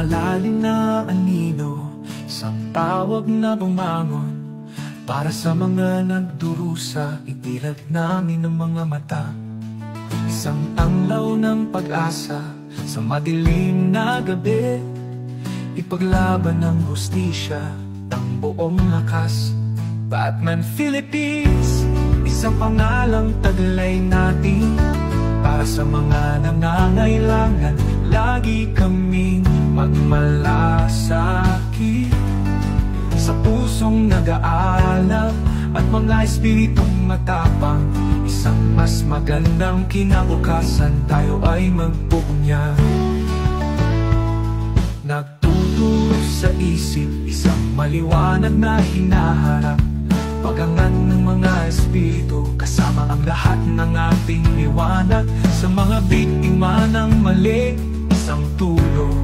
malalim na anino, isang tawag na bumangon. Para sa mga nagdurusa, itilad namin ang mga mata. Isang tanglaw ng pag-asa sa madilim na gabi, ipaglaban ng hustisya ng buong lakas. Batman Philippines, isang pangalang taglay natin. Para sa mga nangangailangan, lagi kaming magmalasakit. Sa pusong nag-aalab at mga espiritong matapang, isang mas magandang kinabukasan, tayo ay magpupunya. Nagtuturo sa isip, isang maliwanag na hinaharap. Pagangat ng mga espiritu, kasama ang lahat ng ating liwanag. Sa mga biktima ng mali, isang tulong.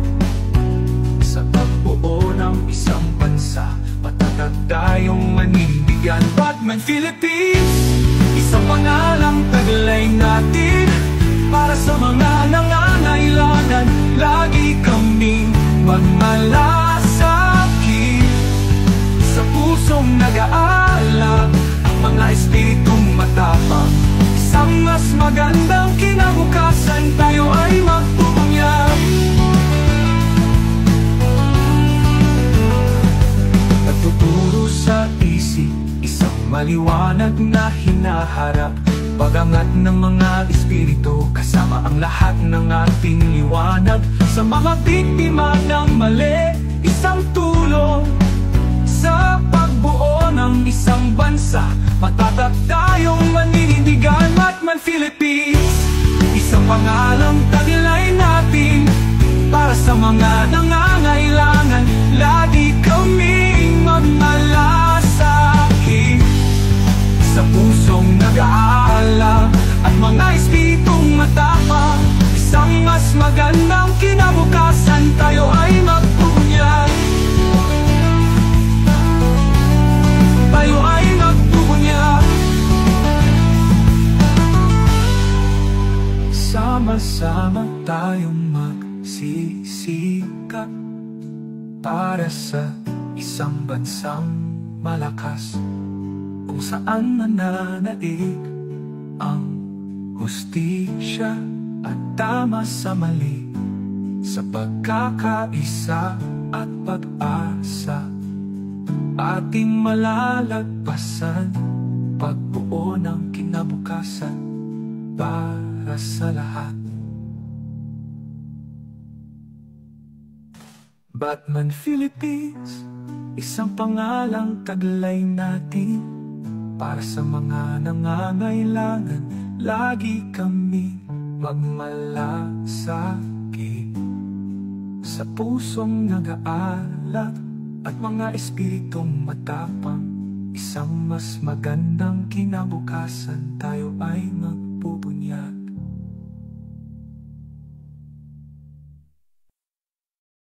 Sa pagbuo ng isang bansa, matatag tayong manindigan. Batman Philippines, isang pangalang taglay natin. Para sa mga nangangailangan, lagi kaming magmalasakit. Sa pusong nag-aalab, ang mga espiritong matapang, isang mas magandang kinabukasan, tayo ay magpupunyag. Nagtuturo sa isip, isang maliwanag na hinaharap. Pagangat ng mga espiritu, kasama ang lahat ng ating liwanag. Sa mga biktima ng mali, isang tulong. Sa pagbuo ng isang bansa, matatag tayong maninindigan. Batman Philippines, isang pangalang taglay natin. Para sa mga nangangailangan, lagi kaming magmalasakit. Sa pusong nag-aalab at mga espiritong matapang, isang mas magandang kinabukasan, tayo ay magpupunyag. Tayo ay magpupunyag. Sama-sama tayong magsisikap para sa isang bansang malakas, kung saan nananaig ang hustisya at tama sa mali, sa pagkakaisa at pag-asa. Ating malalagpasan, pagbuo ng kinabukasan para sa lahat. Batman Philippines, isang pangalang taglay natin. Para sa mga nangangailangan, lagi kami magmalasakit. Sa pusong nag-aalab at mga espiritong matapang, isang mas magandang kinabukasan, tayo ay magpupunyag.